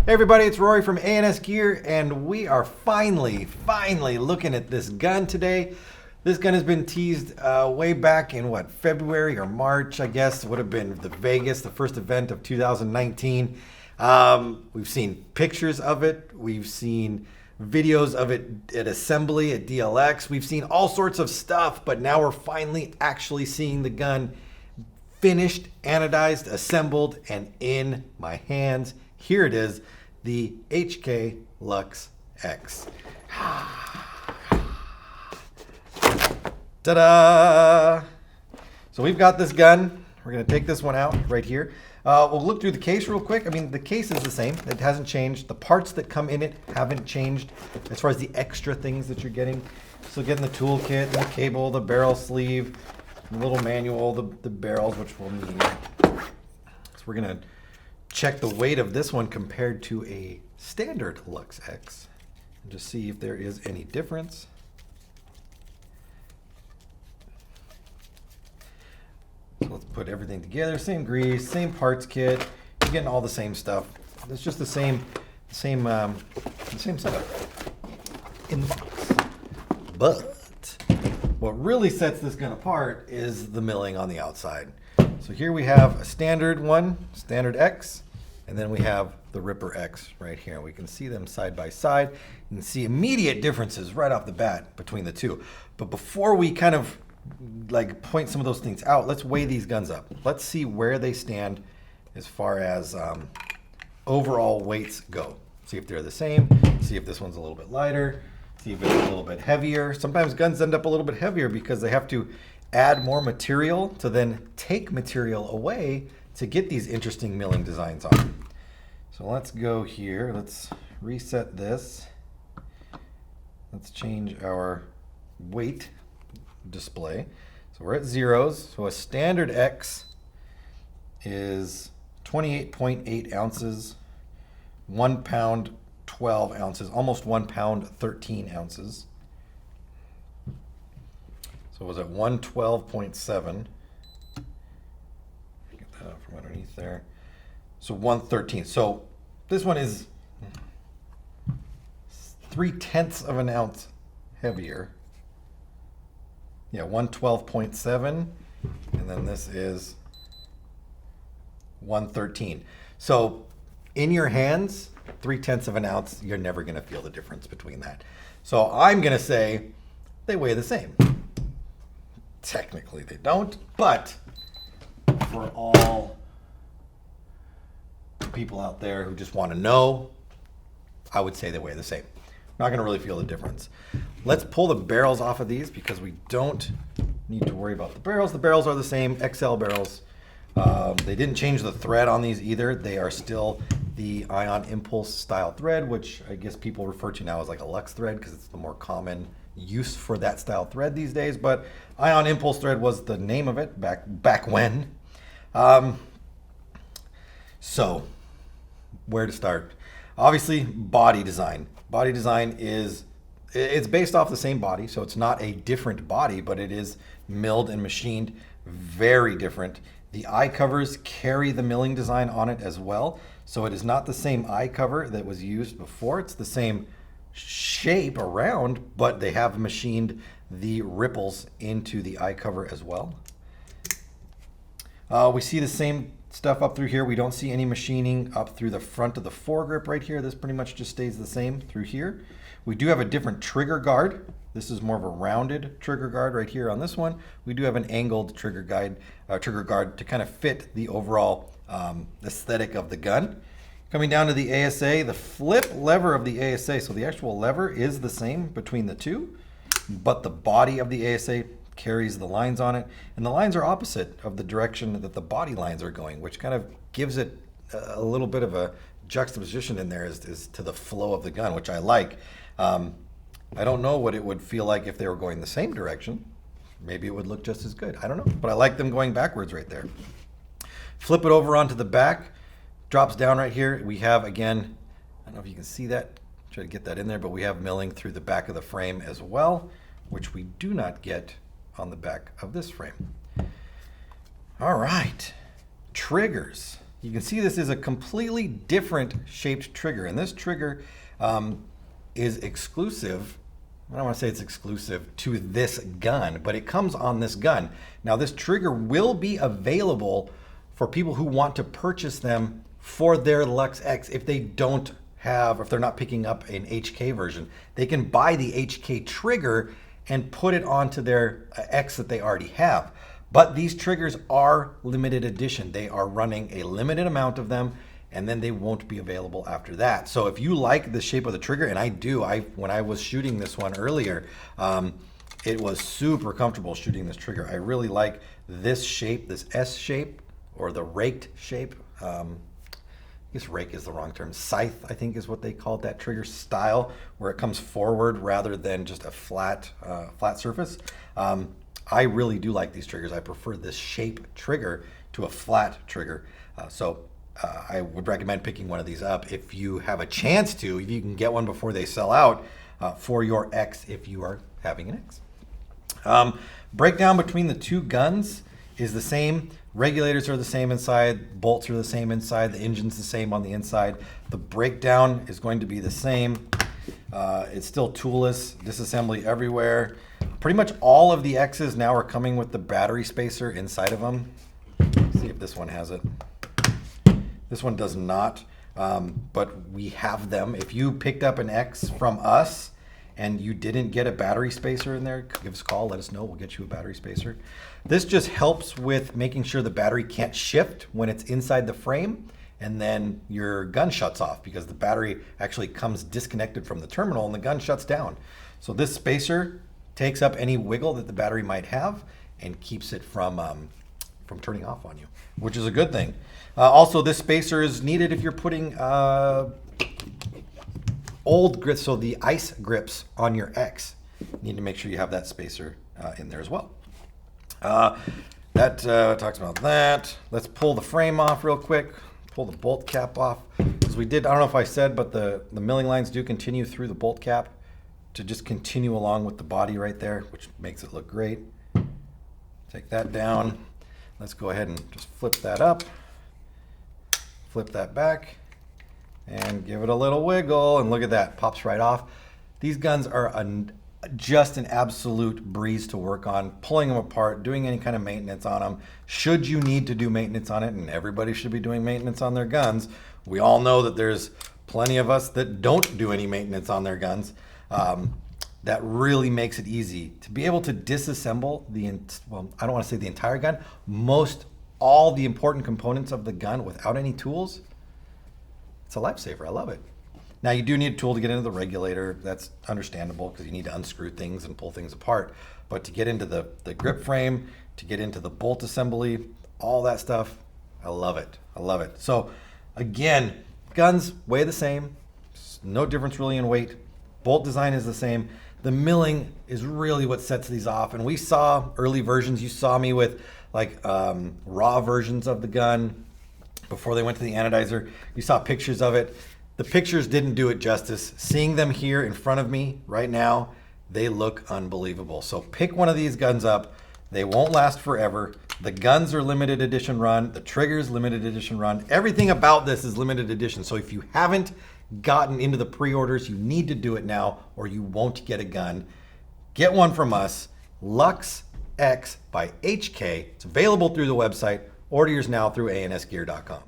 Hey everybody, it's Rory from A&S Gear, and we are finally looking at this gun today. This gun has been teased way back in February or March, I guess. It would have been the Vegas, the first event of 2019. We've seen pictures of it. We've seen videos of it at assembly, at DLX. We've seen all sorts of stuff, but now we're finally actually seeing the gun finished, anodized, assembled, and in my hands. Here it is, the HK Luxe X. Ta-da! So we've got this gun. We're going to take this one out right here. We'll look through the case real quick. I mean, the case is the same. It hasn't changed. The parts that come in it haven't changed as far as the extra things that you're getting. So getting the toolkit, the cable, the barrel sleeve, the little manual, the barrels, which we'll need. So we're going to check the weight of this one compared to a standard Luxe X and just see if there is any difference. So let's put everything together. Same grease, same parts kit. You're getting all the same stuff. It's just the same setup in the box. But what really sets this gun apart is the milling on the outside. So here we have a standard one, standard X, and then we have the Ripper X right here. We can see them side by side. You can see immediate differences right off the bat between the two. But before we kind of like point some of those things out, let's weigh these guns up. Let's see where they stand as far as overall weights go. See if they're the same, see if this one's a little bit lighter, see if it's a little bit heavier. Sometimes guns end up a little bit heavier because they have to add more material to then take material away to get these interesting milling designs on. So let's go here. Let's reset this. Let's change our weight display. So we're at zeros. So a standard X is 28.8 ounces, 1 pound 12 ounces, almost 1 pound 13 ounces. So it was at 112.7. Get that out from underneath there. So 113. So this one is 0.3 of an ounce heavier. Yeah, 112.7, and then this is 113. So in your hands, 0.3 of an ounce, you're never going to feel the difference between that. So I'm going to say they weigh the same. Technically they don't, but for all the people out there who just want to know, I would say they weigh the same. Not going to really feel the difference. Let's pull the barrels off of these because we don't need to worry about the barrels. The barrels are the same, XL barrels. They didn't change the thread on these either. They are still the Ion Impulse style thread, which I guess people refer to now as like a Luxe thread because it's the more common use for that style thread these days. But Ion Impulse thread was the name of it back when. So where to start? Obviously, body design. Body design it's based off the same body, so it's not a different body, but it is milled and machined very different. The eye covers carry the milling design on it as well, so it is not the same eye cover that was used before. It's the same shape around, but they have machined the ripples into the eye cover as well. We see the same stuff up through here. We don't see any machining up through the front of the foregrip right here. This pretty much just stays the same through here. We do have a different trigger guard. This is more of a rounded trigger guard right here on this one. We do have an angled trigger guard to kind of fit the overall aesthetic of the gun. Coming down to the ASA, the flip lever of the ASA. So the actual lever is the same between the two, but the body of the ASA carries the lines on it, and the lines are opposite of the direction that the body lines are going, which kind of gives it a little bit of a juxtaposition in there as to the flow of the gun, which I like. I don't know what it would feel like if they were going the same direction. Maybe it would look just as good. I don't know, but I like them going backwards right there. Flip it over onto the back, drops down right here. We have, again, I don't know if you can see that, try to get that in there, but we have milling through the back of the frame as well, which we do not get on the back of this frame. All right, triggers. you can see this is a completely different shaped trigger. And this trigger is exclusive. I don't want to say it's exclusive to this gun, but it comes on this gun. Now this trigger will be available for people who want to purchase them for their Luxe X. If they don't have, if they're not picking up an HK version, they can buy the HK trigger and put it onto their X that they already have. But these triggers are limited edition. They are running a limited amount of them, and then they won't be available after that. So if you like the shape of the trigger, and I do, when I was shooting this one earlier, it was super comfortable shooting this trigger. I really like this shape, this S shape, or the raked shape. I guess rake is the wrong term. Scythe, I think, is what they called that trigger style, where it comes forward rather than just a flat surface. I really do like these triggers. I prefer this shape trigger to a flat trigger. I would recommend picking one of these up if you have a chance to, if you can get one before they sell out, for your X if you are having an X. Breakdown between the two guns is the same. Regulators are the same inside, bolts are the same inside, the engine's the same on the inside. The breakdown is going to be the same. It's still toolless, disassembly everywhere. Pretty much all of the X's now are coming with the battery spacer inside of them. Let's see if this one has it. This one does not, but we have them. If you picked up an X from us and you didn't get a battery spacer in there, give us a call, let us know, we'll get you a battery spacer. This just helps with making sure the battery can't shift when it's inside the frame, and then your gun shuts off because the battery actually comes disconnected from the terminal and the gun shuts down. So this spacer takes up any wiggle that the battery might have and keeps it from turning off on you, which is a good thing. Also, this spacer is needed if you're putting old grips, so the ice grips on your X. You need to make sure you have that spacer in there as well. That talks about that. Let's pull the frame off real quick. Pull the bolt cap off. As we did, I don't know if I said, but the milling lines do continue through the bolt cap to just continue along with the body right there, which makes it look great. Take that down. Let's go ahead and just flip that up. Flip that back and give it a little wiggle, and look at that, pops right off. These guns are just an absolute breeze to work on, pulling them apart, doing any kind of maintenance on them. Should you need to do maintenance on it, and everybody should be doing maintenance on their guns, we all know that there's plenty of us that don't do any maintenance on their guns. That really makes it easy to be able to disassemble well, I don't want to say the entire gun, all the important components of the gun without any tools. It's a lifesaver. I love it. Now you do need a tool to get into the regulator. That's understandable because you need to unscrew things and pull things apart. But to get into the grip frame, to get into the bolt assembly, all that stuff, I love it. I love it. So again, guns weigh the same. No difference really in weight. Bolt design is the same. The milling is really what sets these off. And we saw early versions. You saw me with like raw versions of the gun before they went to the anodizer. You saw pictures of it. The pictures didn't do it justice. Seeing them here in front of me right now, they look unbelievable. So pick one of these guns up. They won't last forever. The guns are limited edition run. The triggers limited edition run. Everything about this is limited edition. So if you haven't gotten into the pre-orders, you need to do it now or you won't get a gun. Get one from us, Luxe X by HK. It's available through the website. Order yours now through ansgear.com.